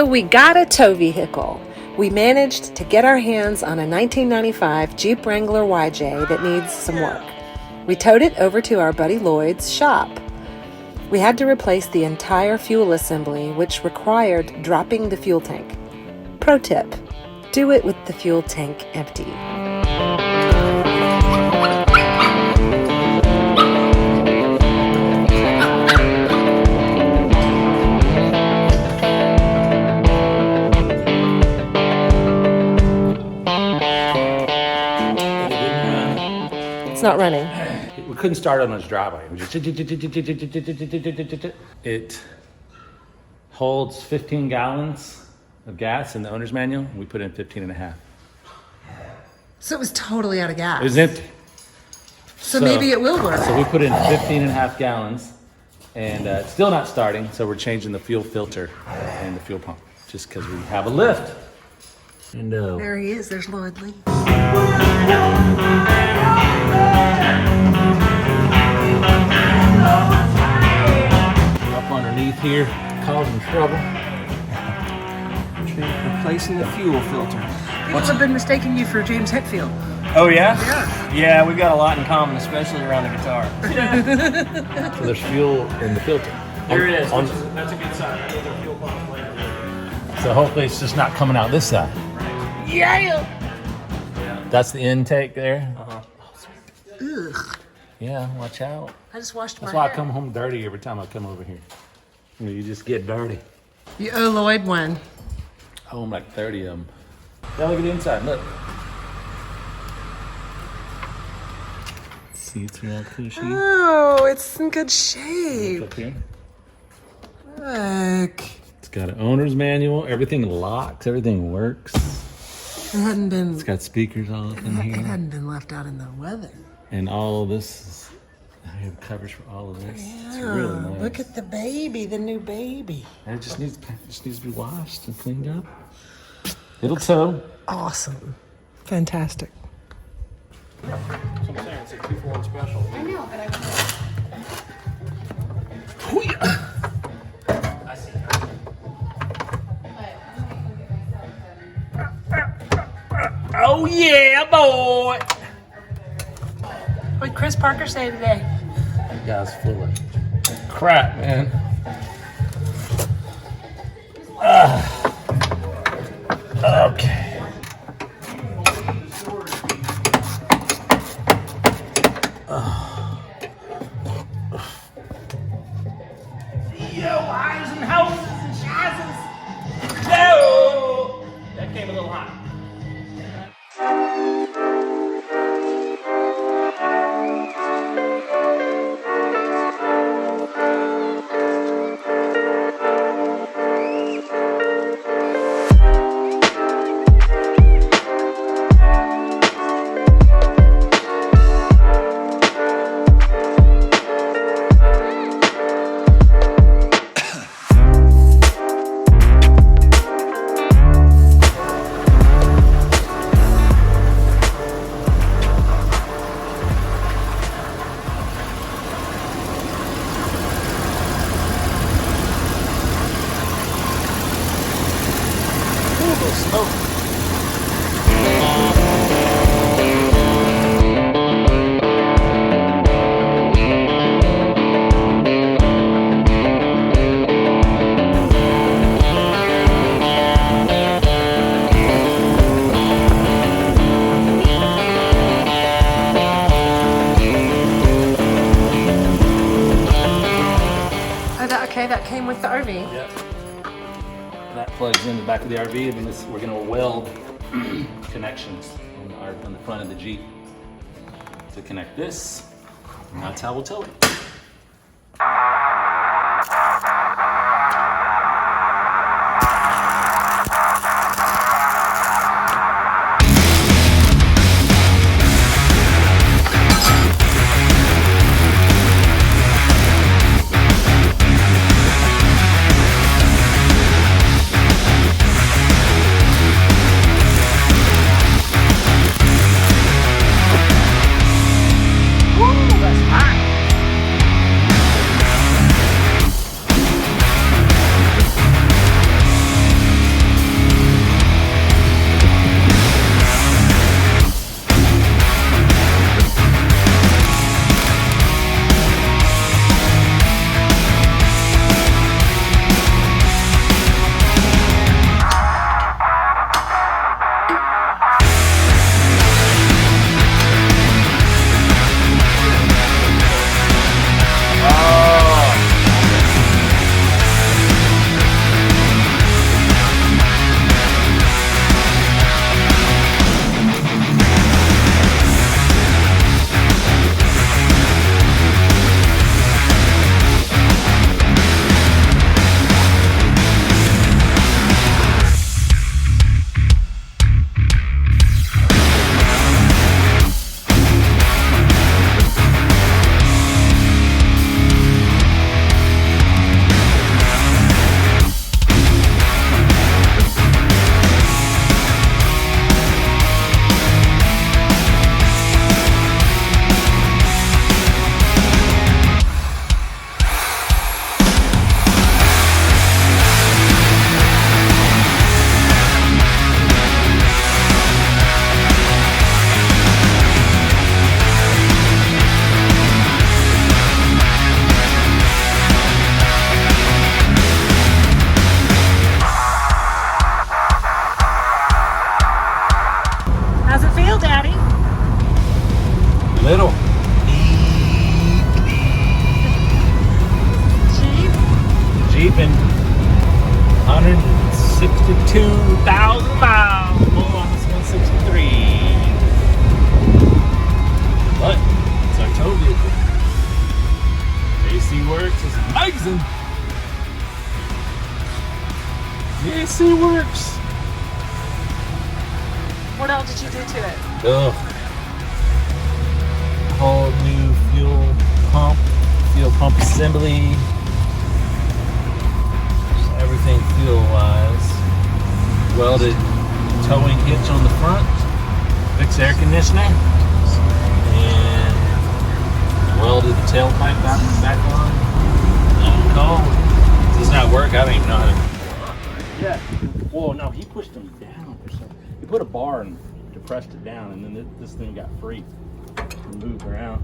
So we got a tow vehicle. We managed to get our hands on a 1995 Jeep Wrangler YJ that needs some work. We towed it over to our buddy Lloyd's shop. We had to replace the entire fuel assembly, which required dropping the fuel tank. Pro tip, do it with the fuel tank empty. It's not running. We couldn't start on this driveway. It holds 15 gallons of gas in the owner's manual. We put in 15 and a half. So it was totally out of gas. It was empty. So maybe it will work. So we put in 15 and a half gallons and it's still not starting. So we're changing the fuel filter and the fuel pump just because we have a lift. And there he is. There's Lloyd Lee. Up underneath here, causing trouble. Replacing the fuel filter. People have been mistaking you for James Hetfield. Oh yeah? Yeah. Yeah, we got a lot in common, especially around the guitar. So there's fuel in the filter. There it is. That's a good sign. That means our fuel pump's later. So hopefully it's just not coming out this side. Yeah. That's the intake there. Ugh. Yeah, watch out. I just washed That's my why I hair. come home dirty every time I come over here. You just get dirty. You owe Lloyd one. Home like 30 of them. Now look at the inside, look. Seats are all cushy. Oh, it's in good shape. Up here. Look. It's got an owner's manual. Everything locks. Everything works. It hadn't been. It's got speakers all up in It here. hadn't been left out in the weather. And all of this is, I have covers for all of this. It's really nice. Look at the baby, the new baby. And it just needs to be washed and cleaned up. It'll tow. Awesome. Fantastic. I'm saying it's a 2-for-1 special. I know, but I I see. Oh yeah, boy! What did Chris Parker say today? That guy's full of crap, man. Okay. Highs and houses and scheißes. No! That came a little hot. That came with the RV. Yep. That plugs in the back of the RV, and then we're going to weld connections on the front of the Jeep to connect this, and that's how we'll tow it. Woo, that's hot. jeepin. 162,000 miles. More on this 163. But it's our tow vehicle. AC works. It's amazing. The AC works. What else did you do to it? Ugh. Whole new fuel pump assembly. Just everything fuel wise. Welded towing hitch on the front. Fixed air conditioner. And welded the tailpipe back on. Cold. Does not work. I don't even know how to. Yeah. Whoa, no, he pushed them down or something. He put a bar and depressed it down, and then this thing got free and moved around.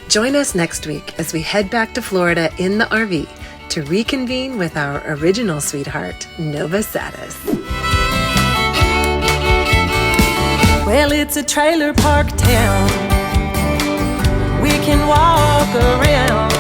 Join us next week as we head back to Florida in the RV to reconvene with our original sweetheart, Nova Satus. Well, it's a trailer park town. We can walk around.